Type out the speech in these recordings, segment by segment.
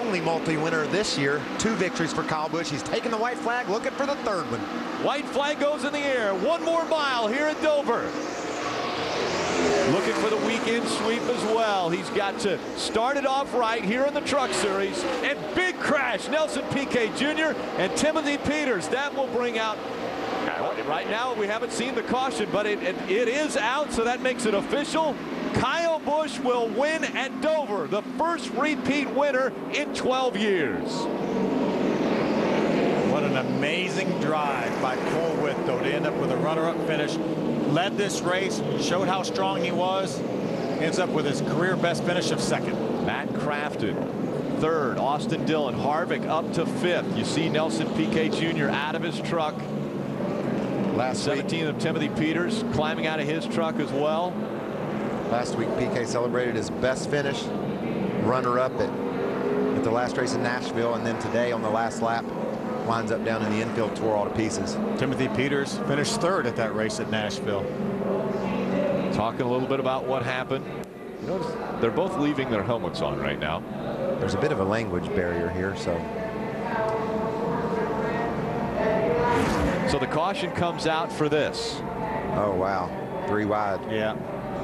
only multi-winner this year. 2 victories for Kyle Busch. He's taking the white flag, looking for the 3rd one. White flag goes in the air. 1 more mile here at Dover. Looking for the weekend sweep as well. He's got to start it off right here in the Truck Series. And big crash. Nelson Piquet Jr. and Timothy Peters. That will bring out. Right now we haven't seen the caution, but it is out, so that makes it official. Kyle Busch will win at Dover, the first repeat winner in 12 years. What an amazing drive by Cole Witt, though, to end up with a runner-up finish. Led this race, showed how strong he was, ends up with his career best finish of 2nd. Matt Crafton 3rd, Austin Dillon, Harvick up to 5th. You see Nelson Piquet Jr. out of his truck. Last 17 of Timothy Peters climbing out of his truck as well. Last week, Piquet celebrated his best finish, runner-up at the last race in Nashville, and then today on the last lap, winds up down in the infield, tore all to pieces. Timothy Peters finished 3rd at that race at Nashville. Talking a little bit about what happened. You notice they're both leaving their helmets on right now. There's a bit of a language barrier here, so the caution comes out for this. Oh, wow. 3 wide. Yeah.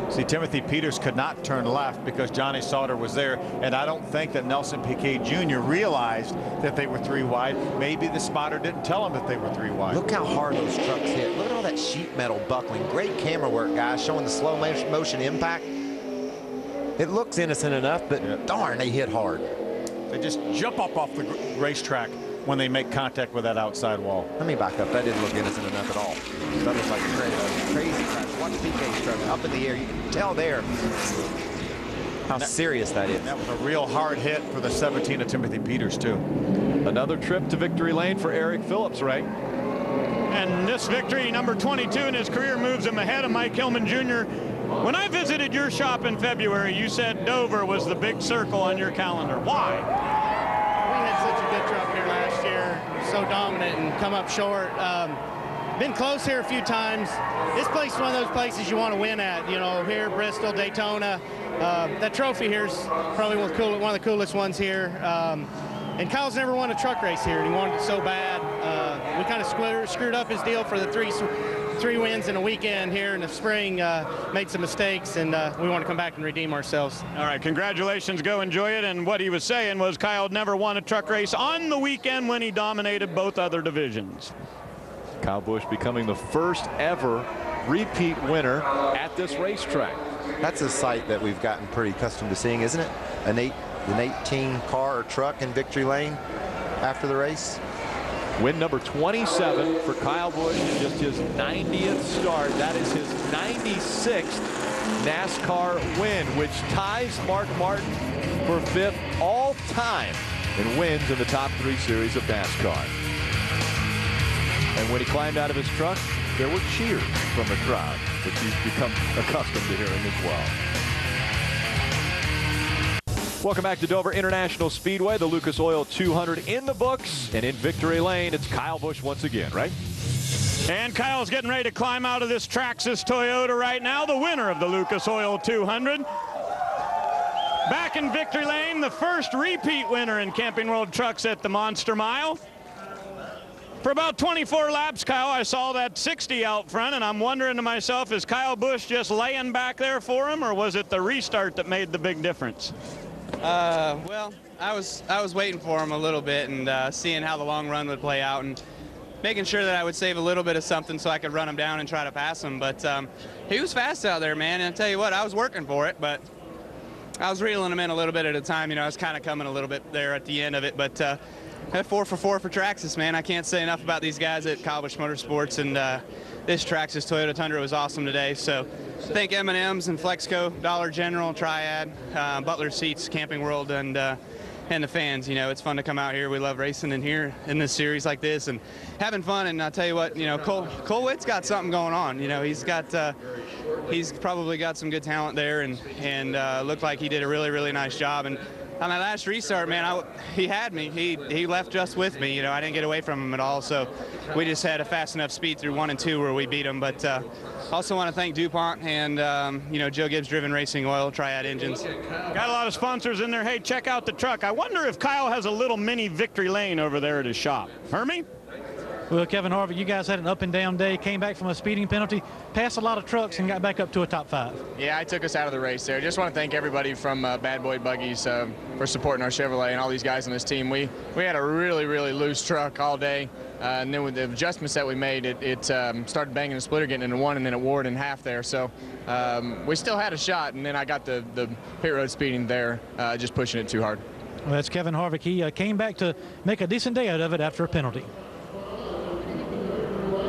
See, Timothy Peters could not turn left because Johnny Sauter was there, and I don't think that Nelson Piquet Jr. realized that they were 3 wide. Maybe the spotter didn't tell him that they were 3 wide. Look how hard those trucks hit. Look at all that sheet metal buckling. Great camera work, guys, showing the slow motion impact. It looks innocent enough, but darn, they hit hard. They just jump up off the racetrack when they make contact with that outside wall. Let me back up. That didn't look innocent enough at all. That looks like a crazy crash. Watch PK's truck up in the air. You can tell there how serious that is. That was a real hard hit for the 17 of Timothy Peters, too. Another trip to victory lane for Eric Phillips, right? And this victory, number 22 in his career, moves him ahead of Mike Hillman Jr. When I visited your shop in February, you said Dover was the big circle on your calendar. Why? We had such a good truck here last year, so dominant and come up short. Been close here a few times. This place is one of those places you want to win at. You know, here, Bristol, Daytona. That trophy here is probably one of the coolest ones here. And Kyle's never won a truck race here, and he wanted it so bad. We kind of screwed up his deal for the three wins in a weekend here in the spring. Made some mistakes, and we want to come back and redeem ourselves. All right, congratulations. Go enjoy it. And what he was saying was Kyle never won a truck race on the weekend when he dominated both other divisions. Kyle Busch becoming the first ever repeat winner at this racetrack. That's a sight that we've gotten pretty accustomed to seeing, isn't it? An 18 car or truck in victory lane after the race. Win number 27 for Kyle Busch, just his 90th start. That is his 96th NASCAR win, which ties Mark Martin for 5th all time in wins in the top 3 series of NASCAR. And when he climbed out of his truck, there were cheers from the crowd, which he's become accustomed to hearing as well. Welcome back to Dover International Speedway, the Lucas Oil 200 in the books, and in victory lane, it's Kyle Busch once again, right? And Kyle's getting ready to climb out of this Traxxas Toyota right now, the winner of the Lucas Oil 200. Back in victory lane, the first repeat winner in Camping World Trucks at the Monster Mile. For about 24 laps, Kyle, I saw that 60 out front, and I'm wondering to myself, is Kyle Busch just laying back there for him, or was it the restart that made the big difference? Well, I was waiting for him a little bit and seeing how the long run would play out and making sure that I would save a little bit of something so I could run him down and try to pass him. But he was fast out there, man, and I tell you what, I was working for it, but I was reeling him in a little bit at a time. You know, I was kind of coming a little bit there at the end of it, but 4 for 4 for Traxxas, man. I can't say enough about these guys at Kyle Busch Motorsports, and this Traxxas Toyota Tundra was awesome today. So thank M&M's and Flexco, Dollar General, Triad, Butler Seats, Camping World, and the fans. You know, it's fun to come out here. We love racing in here in this series like this and having fun. And I'll tell you what, you know, Cole Witt's got something going on. You know, he's probably got some good talent there, and looked like he did a really, really nice job. And On that last restart, man, he had me. He left just with me. You know, I didn't get away from him at all. So we just had a fast enough speed through 1 and 2 where we beat him. But also want to thank DuPont and you know, Joe Gibbs Driven Racing Oil, Triad Engines. Got a lot of sponsors in there. Hey, check out the truck. I wonder if Kyle has a little mini victory lane over there at his shop. Hermie? Well, Kevin Harvick, you guys had an up and down day, came back from a speeding penalty, passed a lot of trucks, and got back up to a top 5. Yeah, I took us out of the race there. Just want to thank everybody from Bad Boy Buggies for supporting our Chevrolet and all these guys on this team. We had a really, really loose truck all day, and then with the adjustments that we made, it started banging the splitter, getting into one, and then it wore it in half there. So we still had a shot, and then I got the pit road speeding there, just pushing it too hard. Well, that's Kevin Harvick. He came back to make a decent day out of it after a penalty.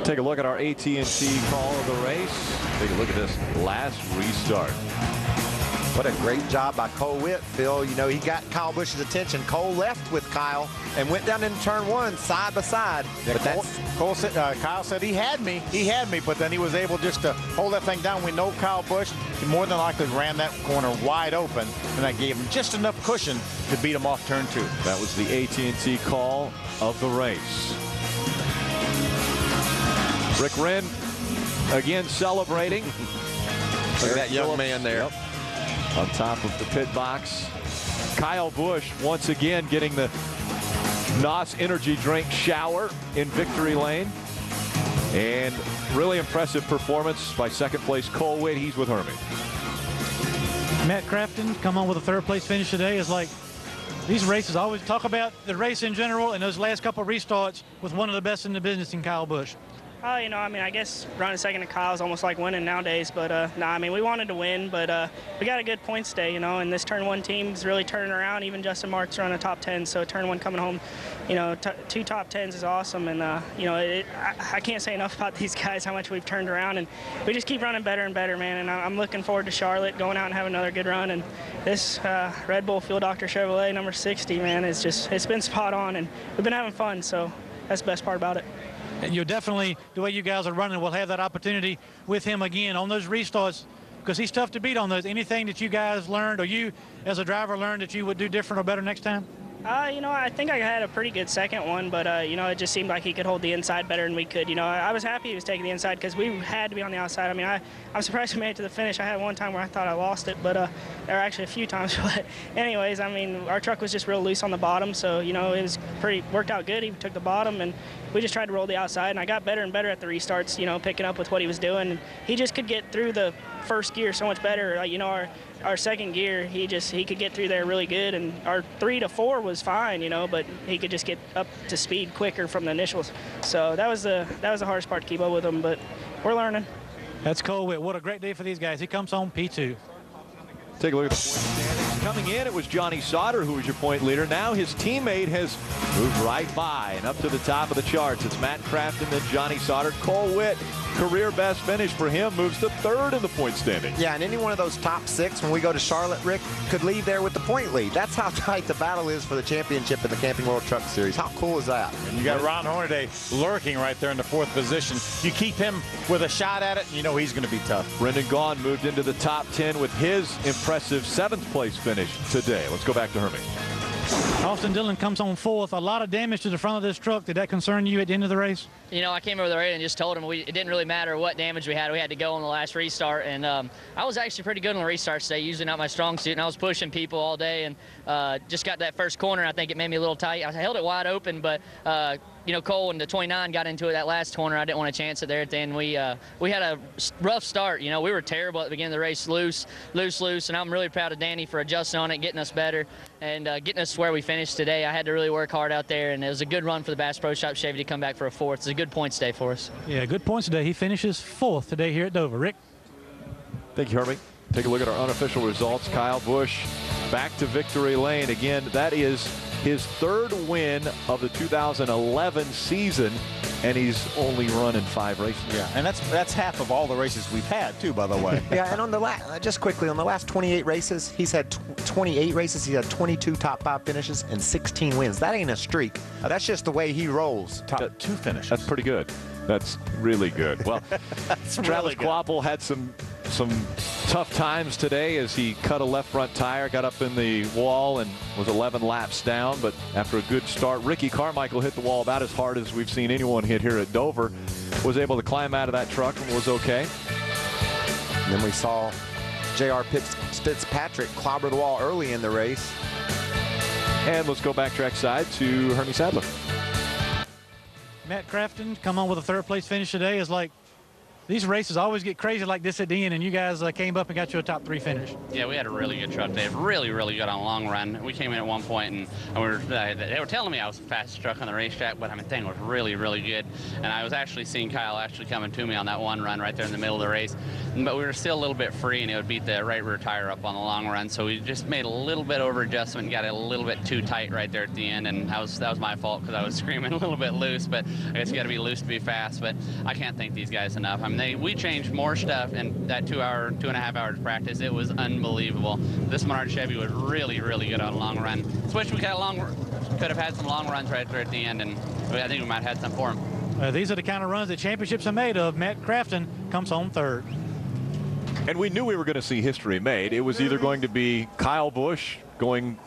Take a look at our AT&T call of the race. Take a look at this last restart. What a great job by Cole Witt, Phil. You know, he got Kyle Busch's attention. Cole left with Kyle and went down into turn 1 side by side. Yeah, but Kyle said he had me, but then he was able just to hold that thing down. We know Kyle Busch, he more than likely ran that corner wide open, and that gave him just enough cushion to beat him off turn 2. That was the AT&T call of the race. Rick Wren again celebrating. Look at that young man there. Yep. On top of the pit box. Kyle Busch once again getting the NOS energy drink shower in victory lane. And really impressive performance by second place Cole Witt. He's with Hermie. Matt Crafton come on with a 3rd place finish today. Is like these races, I always talk about the race in general and those last couple of restarts with one of the best in the business in Kyle Busch. You know, I mean, I guess running second to Kyle is almost like winning nowadays. But, no, I mean, we wanted to win, but we got a good points day, you know, and this turn 1 team's really turning around. Even Justin Marks running a top 10, so turn 1 coming home, you know, 2 top 10s is awesome. And, you know, I can't say enough about these guys, how much we've turned around. And we just keep running better and better, man. And I'm looking forward to Charlotte, going out and having another good run. And this Red Bull Fuel Doctor Chevrolet number 60, man, it's been spot on. And we've been having fun, so that's the best part about it. And you're definitely, the way you guys are running, will have that opportunity with him again on those restarts, because he's tough to beat on those. Anything that you guys learned, or you as a driver learned, that you would do different or better next time? You know, I think I had a pretty good second one, but, you know, it just seemed like he could hold the inside better than we could. You know, I was happy he was taking the inside because we had to be on the outside. I mean, I'm surprised we made it to the finish. I had one time where I thought I lost it, but there were actually a few times. But anyways, I mean, our truck was just real loose on the bottom, so, you know, it was worked out good. He took the bottom, and we just tried to roll the outside, and I got better and better at the restarts, you know, picking up with what he was doing. And he just could get through the first gear so much better. You know, our second gear, he could get through there really good, and our 3 to 4 was fine, you know, but he could just get up to speed quicker from the initials. So that was the hardest part to keep up with him, but we're learning. That's Cole Witt. What a great day for these guys. He comes home P2. Take a look at the point standings. Coming in, it was Johnny Sauter who was your point leader. Now his teammate has moved right by and up to the top of the charts. It's Matt Crafton, then Johnny Sauter. Cole Witt, career best finish for him, moves to 3rd in the point standing. Yeah, and any one of those top 6 when we go to Charlotte, Rick, could leave there with the point lead. That's how tight the battle is for the championship in the Camping World Truck Series. How cool is that? And you got Ron Hornaday lurking right there in the 4th position. You keep him with a shot at it, and you know he's going to be tough. Brendan Gaughan moved into the top 10 with his impressive 7th place finish today. Let's go back to Hermie. Austin Dillon comes on 4th. A lot of damage to the front of this truck. Did that concern you at the end of the race? You know, I came over there and just told him it didn't really matter what damage we had. We had to go on the last restart. And I was actually pretty good on the restarts today, usually not my strong suit. And I was pushing people all day and just got that first corner. I think it made me a little tight. I held it wide open, but you know, Cole and the 29 got into it that last corner. I didn't want to chance it there at the end. We had a rough start. You know, we were terrible at the beginning of the race, loose. And I'm really proud of Danny for adjusting on it, getting us better, and getting us to where we finished today. I had to really work hard out there, and it was a good run for the Bass Pro Shop Chevy to come back for a 4th. It's a good points day for us. Yeah, good points today. He finishes 4th today here at Dover. Rick? Thank you, Hermie. Take a look at our unofficial results. Kyle Busch back to victory lane. Again, that is his 3rd win of the 2011 season, and he's only run in 5 races. Yeah, and that's half of all the races we've had, too, by the way. Yeah, and on the just quickly, on the last 28 races, he's had 28 races. He's had 22 top 5 finishes and 16 wins. That ain't a streak. That's just the way he rolls. Top 2 finishes. That's pretty good. That's really good. Well, Travis Kvapil had some some tough times today as he cut a left front tire, got up in the wall and was 11 laps down. But after a good start, Ricky Carmichael hit the wall about as hard as we've seen anyone hit here at Dover. Was able to climb out of that truck and was okay. And then we saw J.R. Fitzpatrick clobber the wall early in the race. And let's go back trackside to Hermie Sadler. Matt Crafton come on with a third place finish today. Is like, these races always get crazy like this at the end, and you guys came up and got you a top 3 finish. Yeah, we had a really good truck today. Really, really good on long run. We came in at one point, and they were telling me I was the fastest truck on the racetrack, but I mean, the thing was really, really good. And I was actually seeing Kyle actually coming to me on that one run right there in the middle of the race. But we were still a little bit free, and it would beat the right rear tire up on the long run. So we just made a little bit over adjustment and got it a little bit too tight right there at the end. And that was my fault because I was screaming a little bit loose. But I guess you got to be loose to be fast. But I can't thank these guys enough. I mean, we changed more stuff in that 2.5 hours practice. It was unbelievable. This Menard Chevy was really, really good on long run. Wish we could have had some long runs right there at the end, and I think we might have had some for them. These are the kind of runs that championships are made of. Matt Crafton comes home third. And we knew we were going to see history made. It was either going to be Kyle Busch going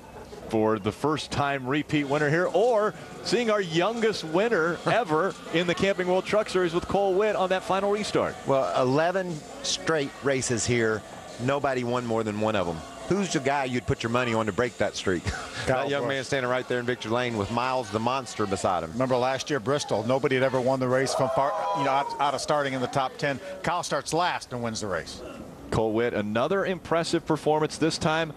for the first time repeat winner here, or seeing our youngest winner ever in the Camping World Truck Series with Cole Witt on that final restart. Well, 11 straight races here. Nobody won more than one of them. Who's the guy you'd put your money on to break that streak? That young man standing right there in victory lane with Miles the Monster beside him. Remember last year, Bristol, nobody had ever won the race from far, out of starting in the top 10. Kyle starts last and wins the race. Cole Witt, another impressive performance. This time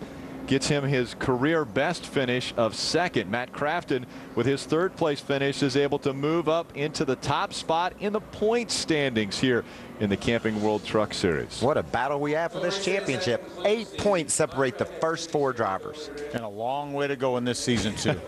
gets him his career best finish of second. Matt Crafton, with his third place finish, is able to move up into the top spot in the point standings here in the Camping World Truck Series. What a battle we have for this championship. 8 points separate the first 4 drivers. And a long way to go in this season, too.